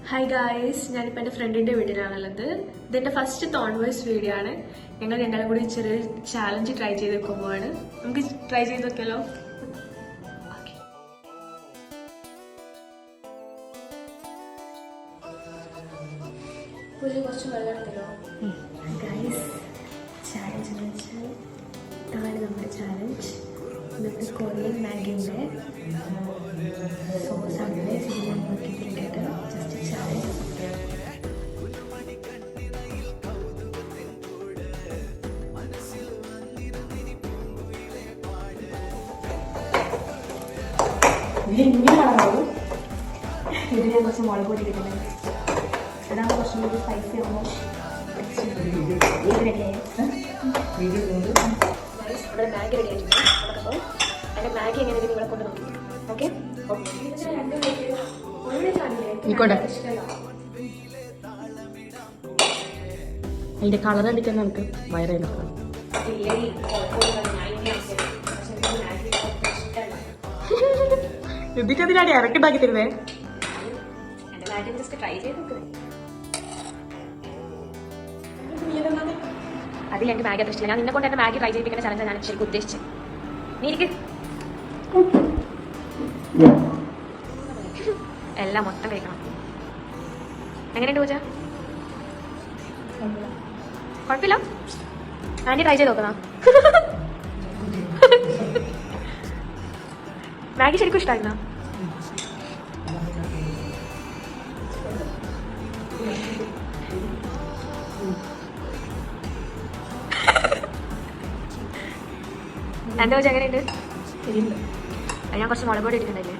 Hi guys, ഞാനിപ്പോൾ എൻ്റെ ഫ്രണ്ടിൻ്റെ വീട്ടിലാണുള്ളത്. ഇതെൻ്റെ ഫസ്റ്റ് തോൺ വോയിസ് വീഡിയോ ആണ്. ഞങ്ങൾ രണ്ടാളും കൂടി ചെറിയൊരു ചാലഞ്ച് ട്രൈ ചെയ്ത് വെക്കുമ്പോഴാണ്. നമുക്ക് ട്രൈ ചെയ്ത് നോക്കിയാലോ? കുറച്ച് വെള്ളം എടുത്തല്ലോ ഗായ്സ്. ചാലഞ്ച് എന്ന് വെച്ചാൽ ഇതാണ് നമ്മുടെ ചാലഞ്ച്. എന്നിട്ട് കൊറിയൻ മാഗിൻ്റെ സോസ് അങ്ങനെ ചെയ്യാൻ നോക്കിയിട്ടിട്ട് ജസ്റ്റ് ചാലഞ്ച്. ഇതിലിങ്ങനെ കളറാവും. ഇതിൽ ഞാൻ കുറച്ച് മുളക് പൊടി ഇട്ടിട്ടുണ്ട്. അതാകുമ്പോൾ കുറച്ചും കൂടി സ്പൈസി ആകുമ്പോൾ ഇവിടെ മാഗി റെഡി ആയിട്ടുണ്ട്. നമുക്കപ്പോൾ അതിൻ്റെ മാഗി എങ്ങനെയാണ് ഇവിടെ കൊണ്ട് നോക്കി. ഓക്കെ, അതിന്റെ കളർ അടിക്കാൻ നമുക്ക് വയറേ നോക്കണം. ഇതിനെതിരാണ് ഇറക്കിണ്ടാക്കി തരുന്നേ. അതിൽ എനിക്ക് മാഗി അത്ര ഇഷ്ടമില്ല. ഞാൻ നിന്നെ കൊണ്ട് എന്നെ മാഗി ട്രൈ ചെയ്യിപ്പിക്കുന്ന ചലഞ്ചാണ് ഞാൻ ശരിക്കും ഉദ്ദേശിച്ചത്. നീ എനിക്ക് എല്ലാം മൊത്തം കഴിക്കണം. എങ്ങനെയുണ്ട് പൂജ? കുഴപ്പമില്ല. ആൻറ്റി ട്രൈ ചെയ്ത് നോക്കുന്ന മാഗി ശരിക്കും ഇഷ്ടമായിരുന്നോ? എന്താ വെച്ചാൽ എങ്ങനെയുണ്ട്? ഞാൻ കുറച്ച് മുളക് പൊടി ഇട്ടിട്ടുണ്ടല്ലേ.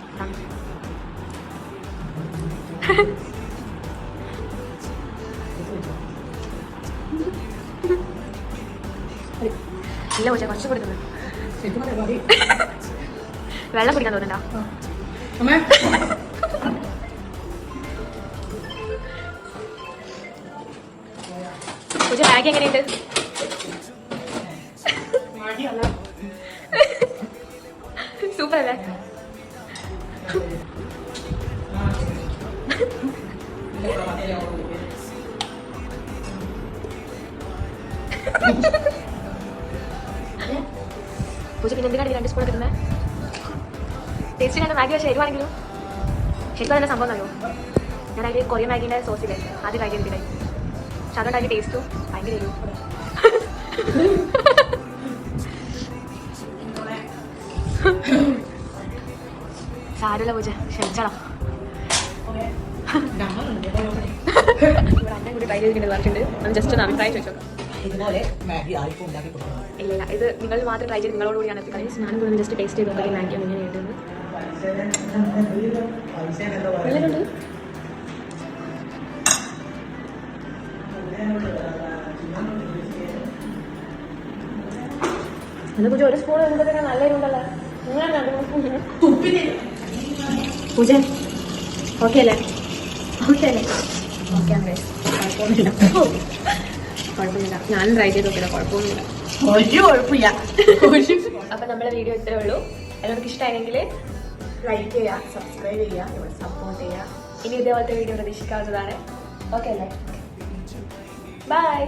ഇല്ല പൂച്ച, കുറച്ച് കൊടുക്കുന്നത്. വെള്ളം കുടിക്കാൻ തോന്നുന്നുണ്ടോ? പൂച്ച മാഗി എങ്ങനെയുണ്ട്? സൂപ്പർ അല്ലേ? പൂജ പിന്നെ എന്തിനാണ് 2 സ്പൂൺ കിട്ടുന്നത്? ടേസ്റ്റിനാണ് മാഗി വെച്ചാൽ എരിവാണെങ്കിലും ശരിക്കും അതിൻ്റെ സംഭവം അറിയോ? ഞാൻ അതിൽ കൊറിയൻ മാഗീൻ്റെ സോസില്ലേ ആദ്യം ട്രൈ ചെയ്തിട്ടുണ്ടായി. പക്ഷെ അതുകൊണ്ട് അതിൻ്റെ ടേസ്റ്റും ഭയങ്കര എരിവും. സാരമില്ല പൂജ, ക്ഷമിച്ചണം. ഇവിടെ അന്നെ കൂടി ട്രൈ ചെയ്തിട്ടുണ്ട് പറഞ്ഞിട്ടുണ്ട്. നമ്മൾ ജസ്റ്റ് ഒന്ന് അഭിപ്രായം ചോദിച്ചോക്കാം. ഇല്ല, ഇത് നിങ്ങൾ മാത്രം ട്രൈ ചെയ്ത് നിങ്ങളോട് കൂടിയാണ് എത്തിക്കുന്നത്. ഞാനും കൂടെ ജസ്റ്റ് ടേസ്റ്റ് ചെയ്ത് നോക്കി മാഗി എങ്ങനെയുണ്ടെന്ന്. നല്ലതുണ്ട്. അത് പൂജ 1 സ്പൂൺ ഇടുമ്പോഴത്തേക്ക് നല്ല എരിവുണ്ടല്ലോ. പൂജ ഓക്കെ അല്ലേ? ഓക്കെ അല്ലേ? ഓക്കെ ആണ്. കുഴപ്പമൊന്നുമില്ല, കുഴപ്പമില്ല. ഞാനും ട്രൈ ചെയ്ത് നോക്കില്ല, കുഴപ്പമൊന്നുമില്ല. അപ്പം നമ്മുടെ വീഡിയോ ഇത്രേ ഉള്ളൂ. എല്ലാവർക്കും ഇഷ്ടമായെങ്കിൽ ലൈക്ക് ചെയ്യുക, സബ്സ്ക്രൈബ് ചെയ്യുക, ഇവിടെ സപ്പോർട്ട് ചെയ്യുക. ഇനി ഇതേപോലത്തെ വീഡിയോ പ്രതീക്ഷിക്കാവുന്നതാണ്. ഓക്കെ അല്ലേ? ബൈ.